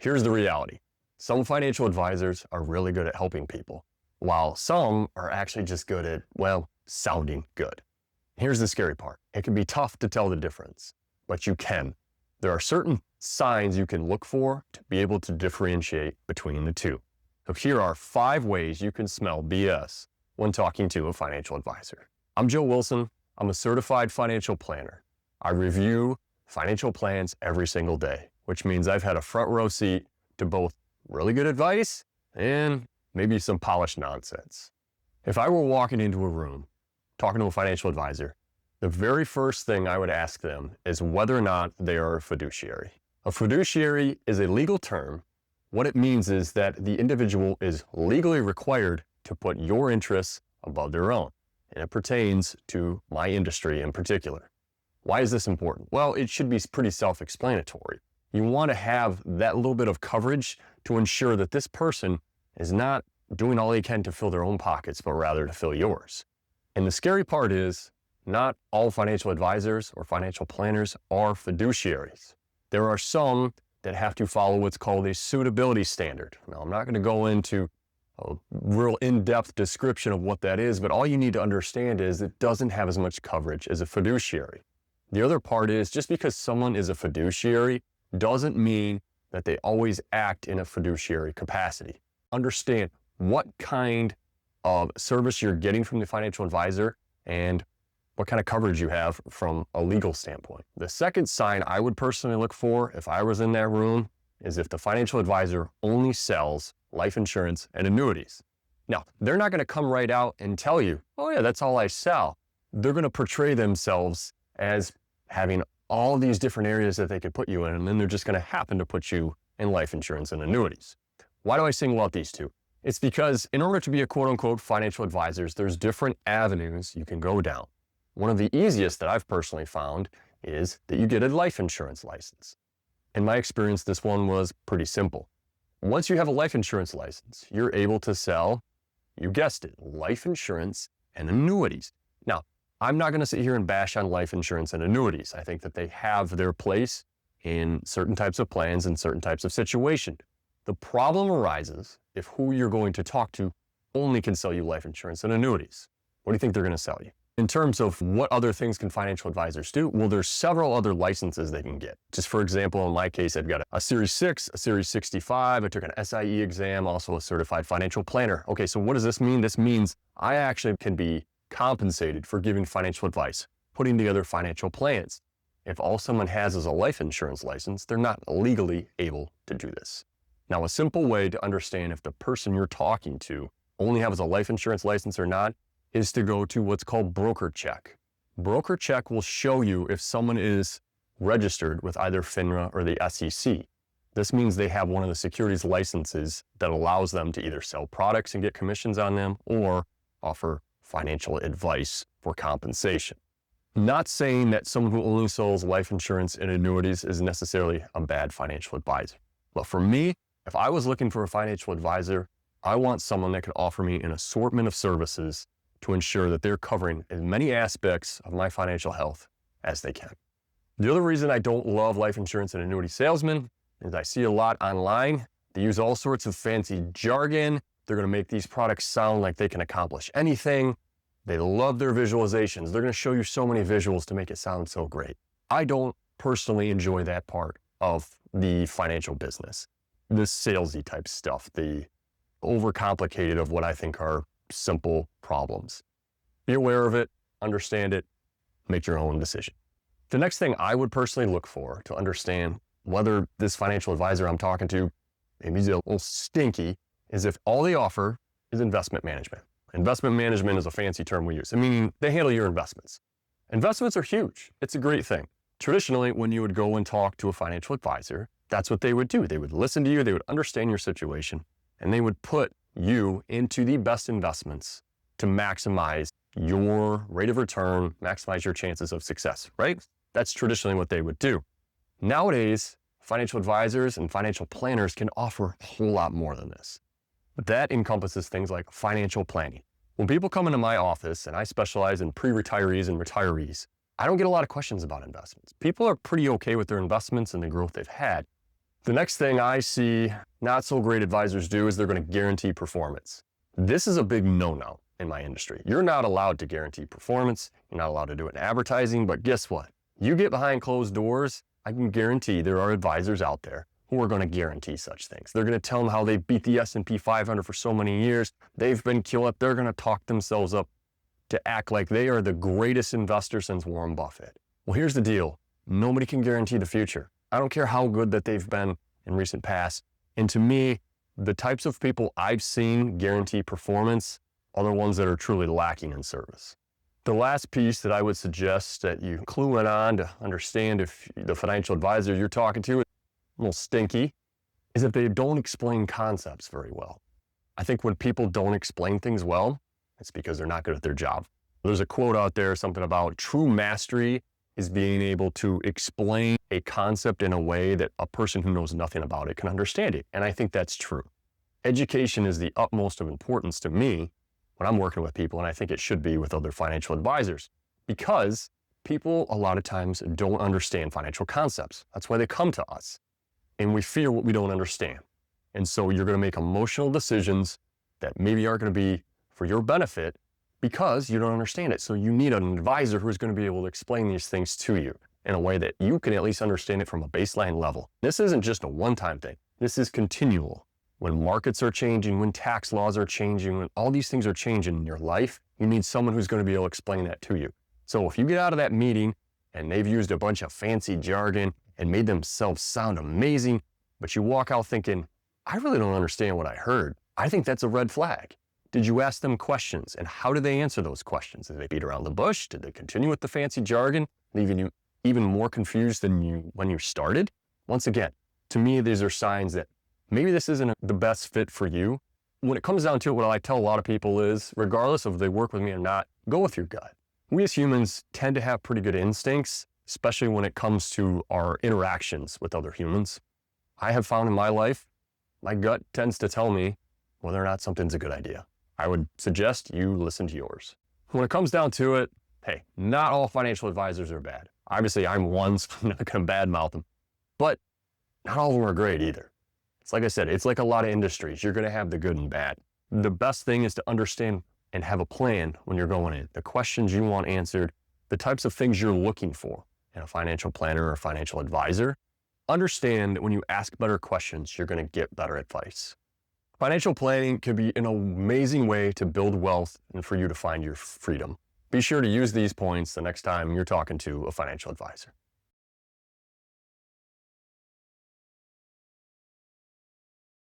Here's the reality. Some financial advisors are really good at helping people, while some are actually just good at, well, sounding good. Here's the scary part. It can be tough to tell the difference, but you can. There are certain signs you can look for to be able to differentiate between the two. So here are 5 ways you can smell BS when talking to a financial advisor. I'm Joe Wilson. I'm a certified financial planner. I review financial plans every single day, which means I've had a front row seat to both really good advice and maybe some polished nonsense. If I were walking into a room talking to a financial advisor, the very first thing I would ask them is whether or not they are a fiduciary. A fiduciary is a legal term. What it means is that the individual is legally required to put your interests above their own, and it pertains to my industry in particular. Why is this important? Well, it should be pretty self-explanatory. You want to have that little bit of coverage to ensure that this person is not doing all they can to fill their own pockets, but rather to fill yours. And the scary part is, not all financial advisors or financial planners are fiduciaries. There are some that have to follow what's called a suitability standard. Now, I'm not going to go into a real in-depth description of what that is, but all you need to understand is it doesn't have as much coverage as a fiduciary. The other part is, just because someone is a fiduciary doesn't mean that they always act in a fiduciary capacity. Understand what kind of service you're getting from the financial advisor and what kind of coverage you have from a legal standpoint. The second sign I would personally look for if I was in that room is if the financial advisor only sells life insurance and annuities. Now, they're not going to come right out and tell you, oh yeah, that's all I sell. They're going to portray themselves as having all these different areas that they could put you in, and then they're just going to happen to put you in life insurance and annuities. Why do I single out these two? It's because in order to be a quote-unquote financial advisor, there's different avenues you can go down. One of the easiest that I've personally found is that you get a life insurance license. In my experience, this one was pretty simple. Once you have a life insurance license, you're able to sell, you guessed it, life insurance and annuities. Now, I'm not going to sit here and bash on life insurance and annuities. I think that they have their place in certain types of plans and certain types of situations. The problem arises if who you're going to talk to only can sell you life insurance and annuities. What do you think they're going to sell you? In terms of what other things can financial advisors do, well, there's several other licenses they can get. Just for example, in my case, I've got a Series 6, a Series 65. I took an SIE exam, also a certified financial planner. Okay, so what does this mean? This means I actually can be compensated for giving financial advice, putting together financial plans. If all someone has is a life insurance license, they're not legally able to do this. Now, a simple way to understand if the person you're talking to only has a life insurance license or not is to go to what's called broker check. Broker check will show you if someone is registered with either FINRA or the SEC. This means they have one of the securities licenses that allows them to either sell products and get commissions on them or offer financial advice for compensation. Not saying that someone who only sells life insurance and annuities is necessarily a bad financial advisor. But for me, if I was looking for a financial advisor, I want someone that could offer me an assortment of services to ensure that they're covering as many aspects of my financial health as they can. The other reason I don't love life insurance and annuity salesmen is I see a lot online. They use all sorts of fancy jargon. They're going to make these products sound like they can accomplish anything. They love their visualizations. They're going to show you so many visuals to make it sound so great. I don't personally enjoy that part of the financial business. The salesy type stuff, the overcomplicated of what I think are simple problems. Be aware of it, understand it, make your own decision. The next thing I would personally look for to understand whether this financial advisor I'm talking to, maybe he's a little stinky, is if all they offer is investment management. Investment management is a fancy term we use. I mean, they handle your investments. Investments are huge. It's a great thing. Traditionally, when you would go and talk to a financial advisor, that's what they would do. They would listen to you, they would understand your situation, and they would put you into the best investments to maximize your rate of return, maximize your chances of success, right? That's traditionally what they would do. Nowadays, financial advisors and financial planners can offer a whole lot more than this. That encompasses things like financial planning. When people come into my office, and I specialize in pre-retirees and retirees, I don't get a lot of questions about investments. People are pretty okay with their investments and the growth they've had. The next thing I see not so great advisors do is they're going to guarantee performance. This is a big no-no in my industry. You're not allowed to guarantee performance. You're not allowed to do it in advertising, but guess what? You get behind closed doors, I can guarantee there are advisors out there who are going to guarantee such things. They're going to tell them how they beat the S&P 500 for so many years. They've been killing it. They're going to talk themselves up to act like they are the greatest investor since Warren Buffett. Well, here's the deal. Nobody can guarantee the future. I don't care how good that they've been in recent past. And to me, the types of people I've seen guarantee performance are the ones that are truly lacking in service. The last piece that I would suggest that you clue in on to understand if the financial advisor you're talking to is a little stinky is if they don't explain concepts very well. I think when people don't explain things well, it's because they're not good at their job. There's a quote out there, something about true mastery is being able to explain a concept in a way that a person who knows nothing about it can understand it. And I think that's true. Education is the utmost of importance to me when I'm working with people, and I think it should be with other financial advisors, because people a lot of times don't understand financial concepts. That's why they come to us, and we fear what we don't understand. And so you're going to make emotional decisions that maybe aren't going to be for your benefit because you don't understand it. So you need an advisor who's going to be able to explain these things to you in a way that you can at least understand it from a baseline level. This isn't just a one-time thing. This is continual. When markets are changing, when tax laws are changing, when all these things are changing in your life, you need someone who's going to be able to explain that to you. So if you get out of that meeting and they've used a bunch of fancy jargon and made themselves sound amazing, but you walk out thinking, I really don't understand what I heard, I think that's a red flag. Did you ask them questions? And how did they answer those questions? Did they beat around the bush? Did they continue with the fancy jargon, leaving you even more confused than when you started? Once again, to me, these are signs that maybe this isn't the best fit for you. When it comes down to it, what I tell a lot of people is, regardless of if they work with me or not, go with your gut. We as humans tend to have pretty good instincts, especially when it comes to our interactions with other humans. I have found in my life, my gut tends to tell me whether or not something's a good idea. I would suggest you listen to yours. When it comes down to it, hey, not all financial advisors are bad. Obviously, I'm one, so I'm not going to badmouth them. But not all of them are great either. It's like I said, it's like a lot of industries. You're going to have the good and bad. The best thing is to understand and have a plan when you're going in. The questions you want answered, the types of things you're looking for in a financial planner or a financial advisor. Understand that when you ask better questions, you're going to get better advice. Financial planning can be an amazing way to build wealth and for you to find your freedom. Be sure to use these points the next time you're talking to a financial advisor.